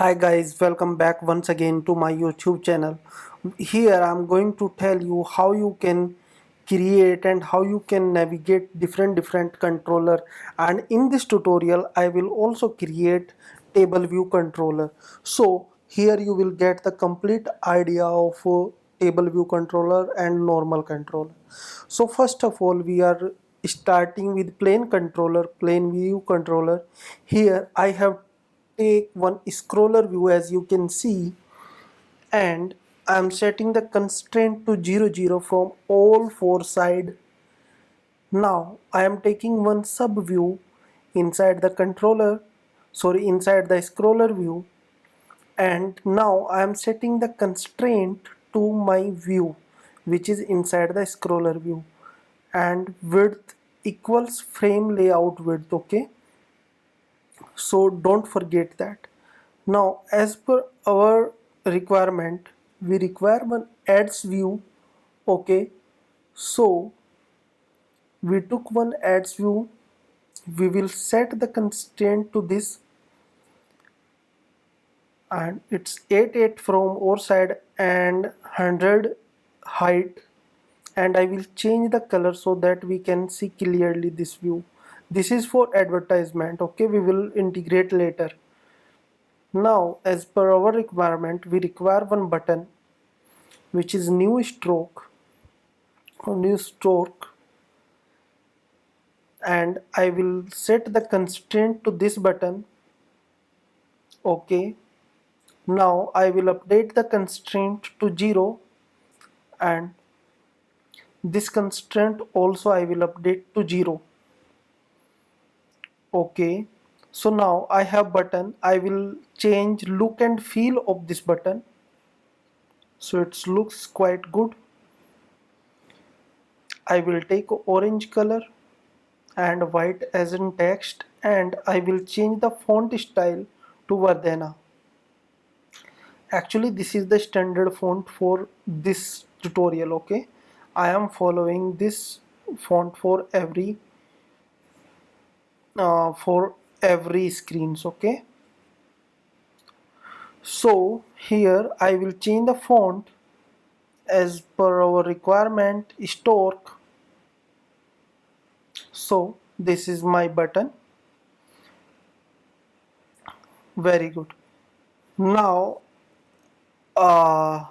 Hi guys, welcome back once again to my YouTube channel. Here I'm going to tell you how you can create and how you can navigate different controller, and in this tutorial I will also create table view controller. So here you will get the complete idea of table view controller and normal controller. So first of all we are starting with plain view controller. Here I have take one scroller view, as you can see, and I'm setting the constraint to 00 from all four sides. Now I am taking one sub view inside the inside the scroller view, and now I am setting the constraint to my view, which is inside the scroller view, and width equals frame layout width. Okay, so don't forget that. Now as per our requirement, we require one ads view. Okay, so we took one ads view. We will set the constraint to this, and it's 88 from our side and 100 height, and I will change the color so that we can see clearly this view. This is for advertisement. Okay, we will integrate later. Now as per our requirement, we require one button which is new stroke, and I will set the constraint to this button. Okay, now I will update the constraint to 0, and this constraint also I will update to 0. Okay, so now I have button. I will change look and feel of this button so it looks quite good. I will take orange color and white as in text, and I will change the font style to Verdana. Actually this is the standard font for this tutorial. Okay, I am following this font for every screens. Okay, so here I will change the font as per our requirement stork. So this is my button. Very good. Now uh,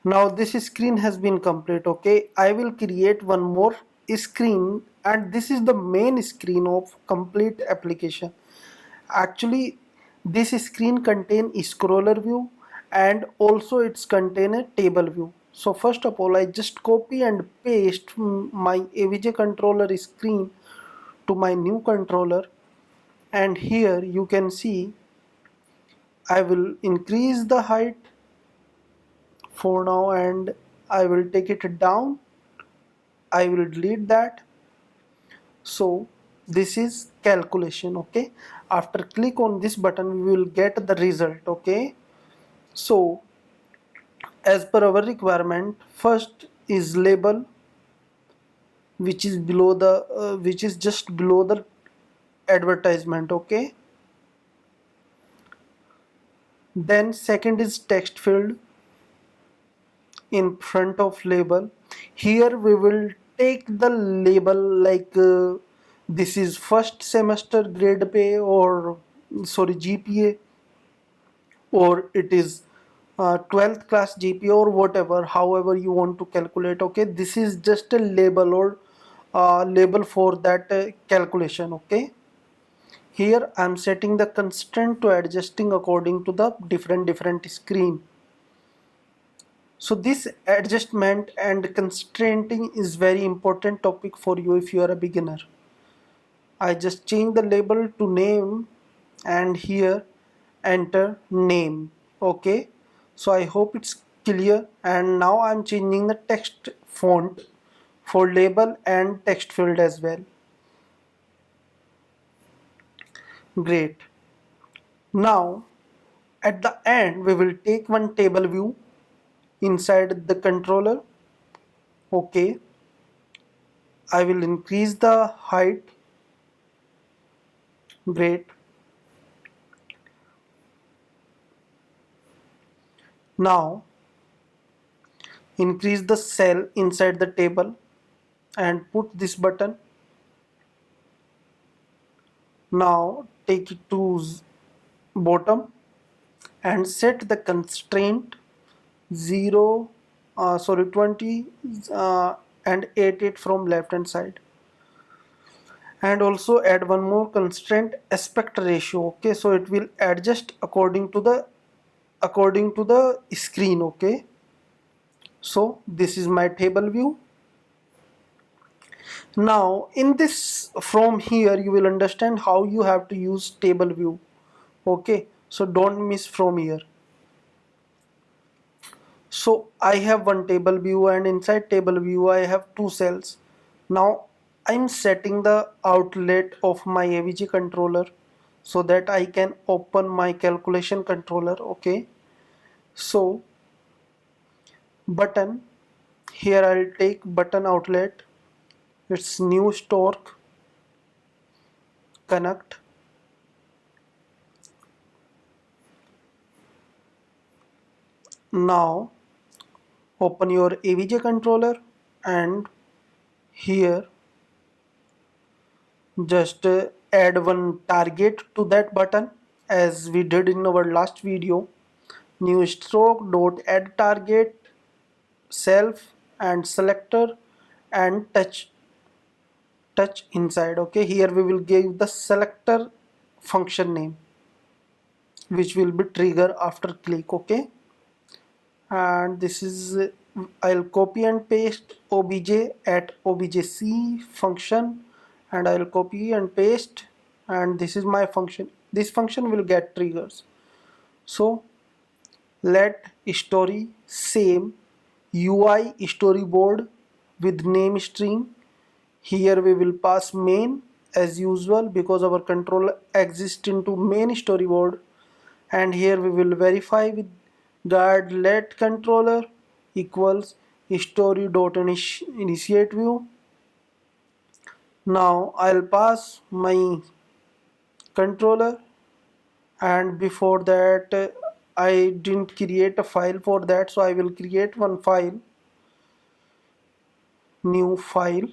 now this screen has been complete. Okay, I will create one more screen, and this is the main screen of complete application. Actually this screen contain scroller view, and also it's contain a table view. So first of all I just copy and paste my AVJ controller screen to my new controller, and here you can see I will increase the height for now, and I will take it down. I will delete that. So this is calculation. Okay, after click on this button we will get the result. Okay, so as per our requirement, first is label, which is below the which is just below the advertisement. Okay, then second is text field in front of label. Here we will take the label like this is first semester grade pay, or sorry GPA, or it is 12th class GPA, or whatever, however you want to calculate. Okay, this is just a label, or label for that calculation. Okay, here I'm setting the constraint to adjusting according to the different screen. So this adjustment and constraining is very important topic for you if you are a beginner. I just change the label to name, and here enter name. Okay, so I hope it's clear, and now I'm changing the text font for label and text field as well. Great. Now at the end we will take one table view inside the controller. Okay, I will increase the height. Great. Now increase the cell inside the table and put this button. Now take it to bottom and set the constraint 0 20 and 88 from left hand side, and also add one more constraint, aspect ratio. Okay, so it will adjust according to the screen. Okay, so this is my table view. Now in this, from here you will understand how you have to use table view. Okay, so don't miss from here. So I have one table view, and inside table view I have two cells. Now I'm setting the outlet of my AVG controller so that I can open my calculation controller. Okay, so button, here I'll take button outlet, it's new Stork, connect. Now open your AVG controller and here just add one target to that button as we did in our last video. New stroke dot add target, self and selector, and touch inside. Okay, here we will give the selector function name which will be trigger after click. Okay, and this is I'll copy and paste obj at objc function, and I'll copy and paste, and this is my function. This function will get triggers. So let story same UI storyboard with name string. Here we will pass main as usual because our control exists into main storyboard, and here we will verify with guard let controller equals story.initiate view. Now I'll pass my controller, and before that I didn't create a file for that, so I will create one file, new file,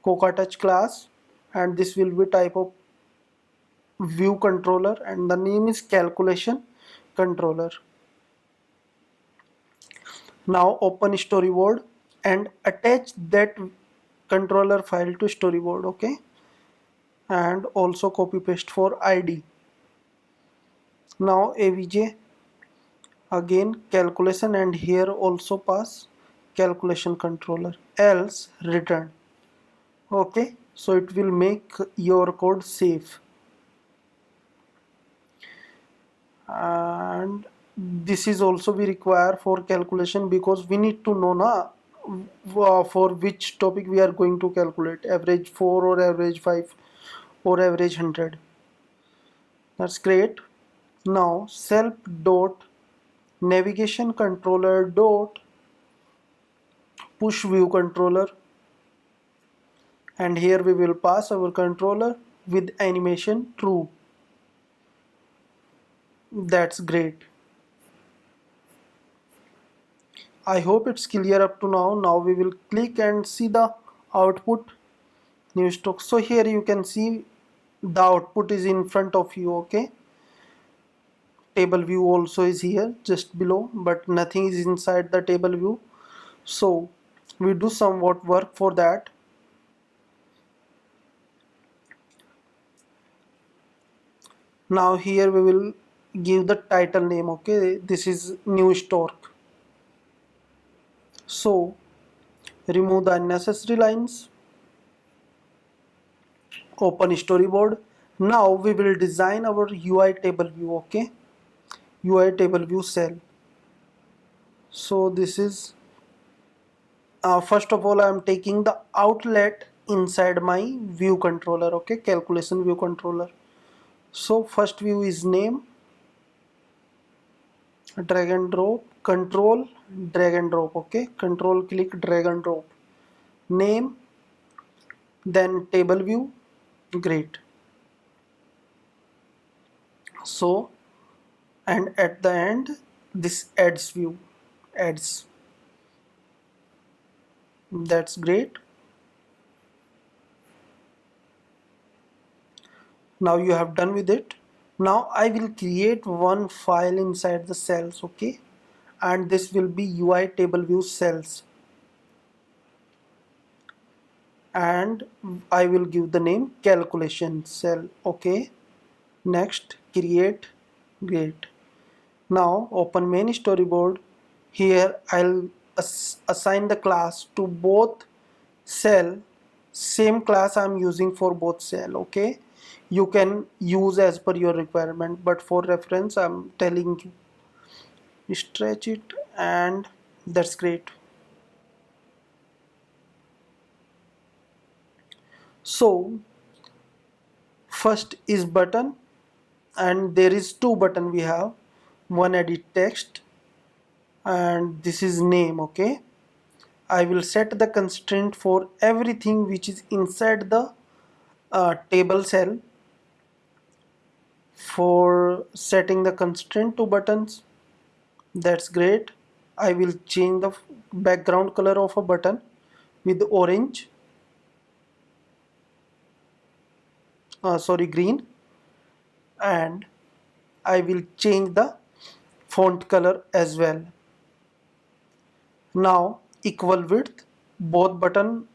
CocoaTouch class, and this will be type of view controller and the name is calculation controller. Now open storyboard and attach that controller file to storyboard. Okay, and also copy paste for ID. Now AVJ again calculation, and here also pass calculation controller, else return. Okay, so it will make your code safe. And this is also we require for calculation because we need to know for which topic we are going to calculate, average 4 or average 5 or average 100. That's great. Now self dot navigation controller dot push view controller, and here we will pass our controller with animation true. That's great. I hope it's clear up to now. Now we will click and see the output, new stock. So here you can see the output is in front of you. Okay, table view also is here just below, but nothing is inside the table view. So we do somewhat work for that. Now here we will give the title name. Okay, this is new Stork. So remove the unnecessary lines, open storyboard. Now we will design our UI table view. Okay, UI table view cell. So this is first of all I am taking the outlet inside my view controller. Okay, calculation view controller. So first view is name, drag and drop, control, drag and drop. Okay, control click drag and drop, name, then table view. Great. So and at the end this ads view, ads. That's great. Now you have done with it. Now I will create one file inside the cells, okay, and this will be UI table view cells, and I will give the name calculation cell, okay. Next, create. Great. Now open main storyboard. Here I'll assign the class to both cell. Same class I'm using for both cell, okay. You can use as per your requirement, but for reference I'm telling you, stretch it, and that's great. So first is button, and there is two button we have. One edit text, and this is name, okay. I will set the constraint for everything which is inside the table cell. For setting the constraint to buttons, that's great. I will change the background color of a button with orange, sorry, green, and I will change the font color as well. Now equal width, both button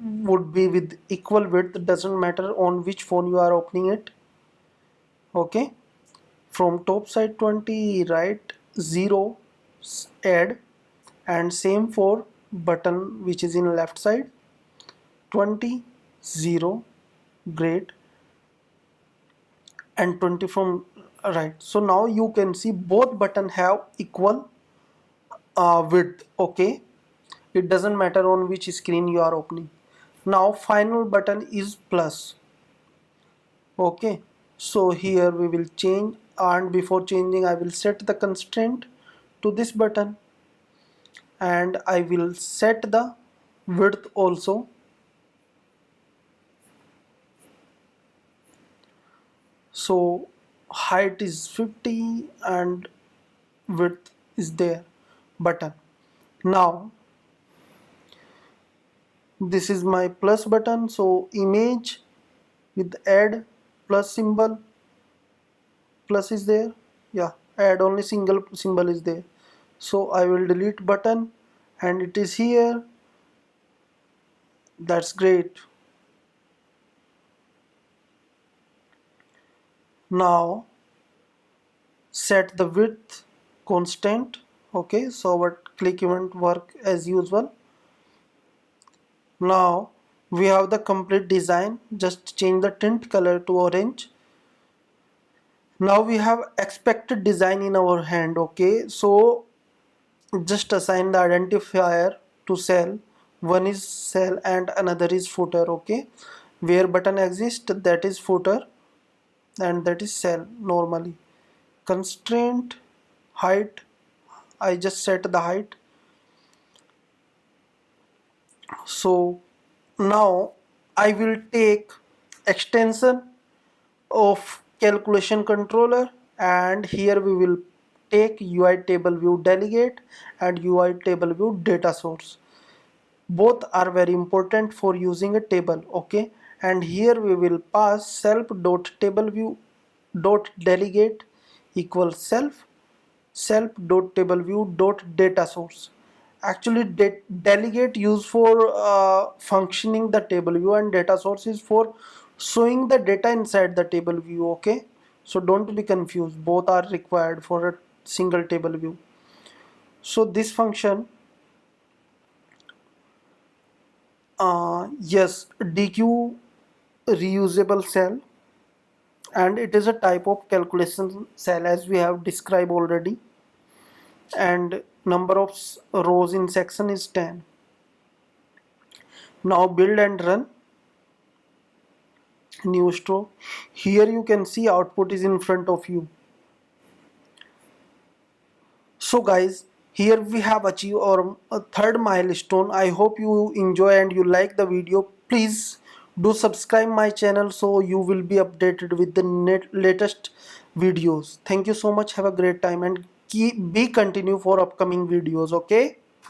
would be with equal width, doesn't matter on which phone you are opening it, okay. From top side 20, right 0, add, and same for button which is in left side 20, 0, great, and 20 from right. So now you can see both button have equal width, okay. It doesn't matter on which screen you are opening. Now final button is plus, okay. So here we will change, and before changing I will set the constraint to this button, and I will set the width also. So height is 50 and width is there button. Now this is my plus button, so image with add plus symbol, plus is there, yeah, add only single symbol is there. So I will delete button, and it is here. That's great. Now set the width constant, okay. So our click event work as usual. Now we have the complete design, just change the tint color to orange. Now we have expected design in our hand, okay. So just assign the identifier to cell. One is cell and another is footer, okay. Where button exists, that is footer, and that is cell normally. Constraint height, I just set the height. So now I will take extension of calculation controller, and here we will take UI table view delegate and UI table view data source. Both are very important for using a table, okay. And here we will pass self dot table view dot delegate equals self dot table view dot data source. Actually delegate used for functioning the table view, and data source is for showing the data inside the table view, okay. So don't be confused, both are required for a single table view. So this function, yes, DQ reusable cell, and it is a type of calculation cell as we have described already, and number of rows in section is 10. Now build and run. New stroke. Here you can see output is in front of you. So guys, here we have achieved our third milestone. I hope you enjoy and you like the video. Please do subscribe my channel so you will be updated with the latest videos. Thank you so much. Have a great time and keep be continue for upcoming videos. Okay.